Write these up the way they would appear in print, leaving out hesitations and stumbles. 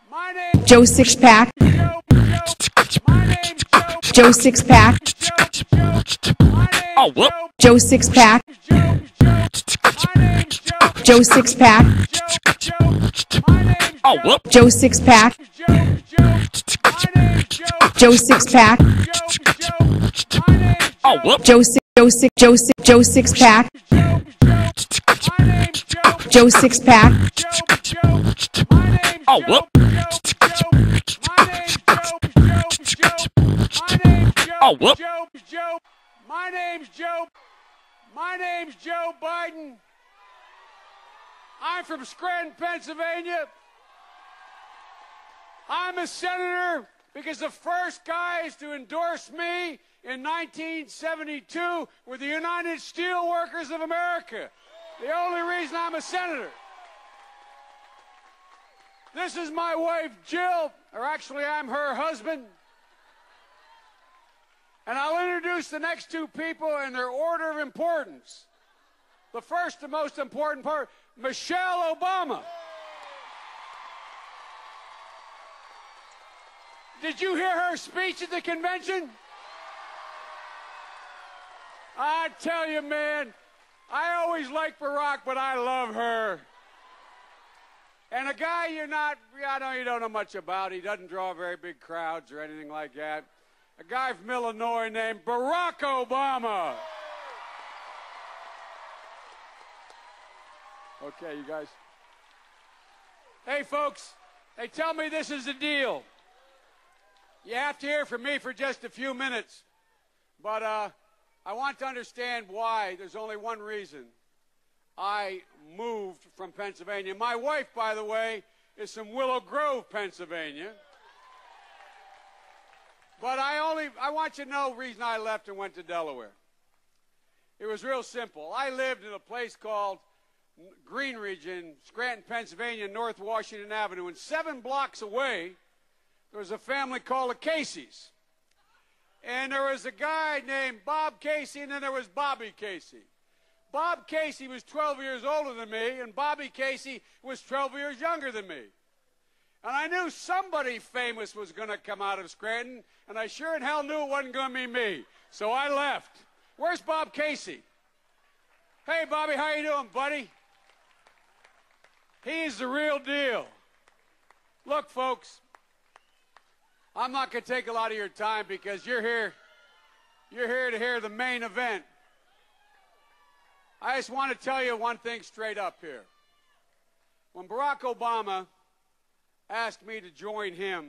My name's Joe Six-Pack. Joe. My name's Joe. Joe Six-Pack. My name's Joe Six-Pack. Joe. My name's Joe. Joe Six-Pack. My name's Joe. Joe Six-Pack. My name's Joe. Joe Six-Pack. My name's Joe Six-Pack. My name's Joe. Joe Six-Pack. My name's Joe. My name's Joe. My name's Joe Biden. I'm from Scranton, Pennsylvania. I'm a senator because the first guys to endorse me in 1972 were the United Steelworkers of America. The only reason I'm a senator. This is my wife, Jill, or actually I'm her husband. And I'll introduce the next two people in their order of importance. The first and most important part, Michelle Obama. Did you hear her speech at the convention? I tell you, man, I always liked Barack, but I love her. And a guy I know you don't know much about, he doesn't draw very big crowds or anything like that. A guy from Illinois named Barack Obama. Okay, you guys. Hey, folks, they tell me this is the deal. You have to hear from me for just a few minutes. But I want to understand why. There's only one reason I moved from Pennsylvania. My wife, by the way, is from Willow Grove, Pennsylvania. But I want you to know the reason I left and went to Delaware. It was real simple. I lived in a place called Greenridge in Scranton, Pennsylvania, North Washington Avenue. And 7 blocks away, there was a family called the Caseys. And there was a guy named Bob Casey, and then there was Bobby Casey. Bob Casey was 12 years older than me, and Bobby Casey was 12 years younger than me. And I knew somebody famous was going to come out of Scranton, and I sure in hell knew it wasn't going to be me. So I left. Where's Bob Casey? Hey, Bobby, how you doing, buddy? He's the real deal. Look, folks, I'm not going to take a lot of your time because you're here to hear the main event. I just want to tell you one thing straight up here. When Barack Obama asked me to join him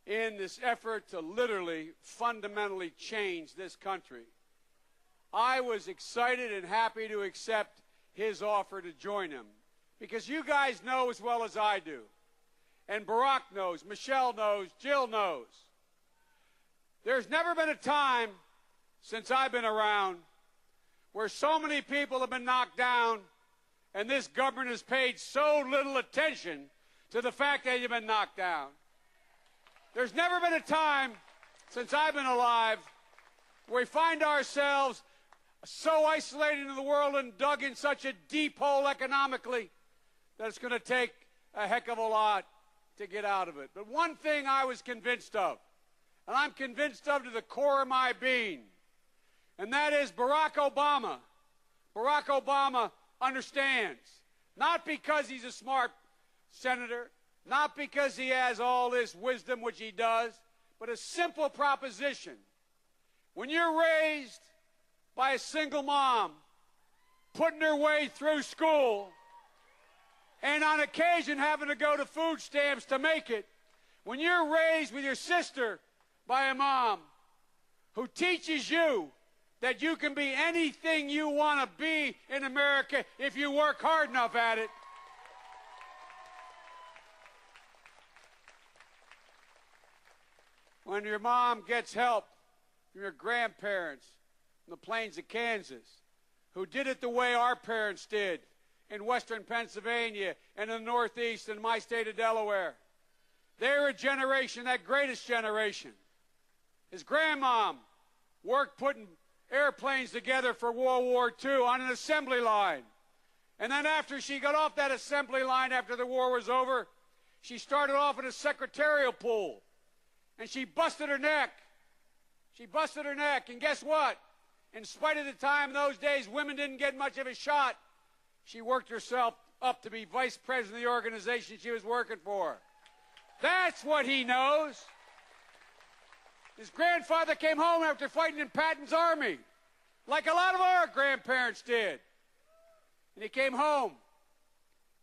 in this effort to literally fundamentally change this country, I was excited and happy to accept his offer to join him. Because you guys know as well as I do, and Barack knows, Michelle knows, Jill knows, there's never been a time since I've been around where so many people have been knocked down and this government has paid so little attention to the fact that you've been knocked down. There's never been a time since I've been alive where we find ourselves so isolated in the world and dug in such a deep hole economically that it's going to take a heck of a lot to get out of it. But one thing I was convinced of, and I'm convinced of to the core of my being, and that is Barack Obama. Barack Obama understands, not because he's a smart senator, not because he has all this wisdom, which he does, but a simple proposition. When you're raised by a single mom, putting her way through school, and on occasion having to go to food stamps to make it, when you're raised with your sister by a mom who teaches you that you can be anything you want to be in America if you work hard enough at it, when your mom gets help from your grandparents from the plains of Kansas, who did it the way our parents did in western Pennsylvania and in the Northeast and my state of Delaware. They're a generation, that greatest generation. His grandmom worked putting airplanes together for World War II on an assembly line. And then after she got off that assembly line after the war was over, She started off in a secretarial pool, and she busted her neck. She busted her neck, and guess what? In spite of the time in those days, women didn't get much of a shot. She worked herself up to be vice president of the organization she was working for. That's what he knows. His grandfather came home after fighting in Patton's army, like a lot of our grandparents did. And he came home,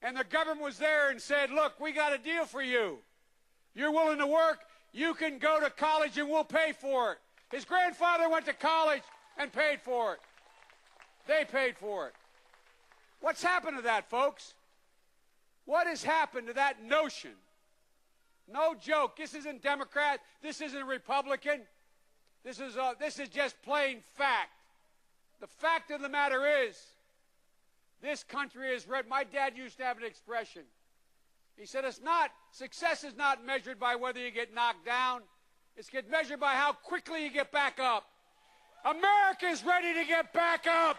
and the government was there and said, look, we got a deal for you. You're willing to work, you can go to college and we'll pay for it. His grandfather went to college and paid for it. They paid for it. What's happened to that, folks? What has happened to that notion? No joke. This isn't Democrat. This isn't Republican. This is just plain fact. The fact of the matter is, this country is red. My dad used to have an expression. He said, success is not measured by whether you get knocked down. It's measured by how quickly you get back up. America's ready to get back up.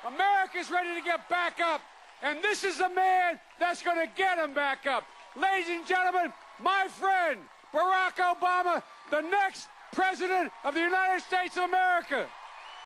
America's ready to get back up. And this is the man that's going to get him back up. Ladies and gentlemen, my friend, Barack Obama, the next president of the United States of America.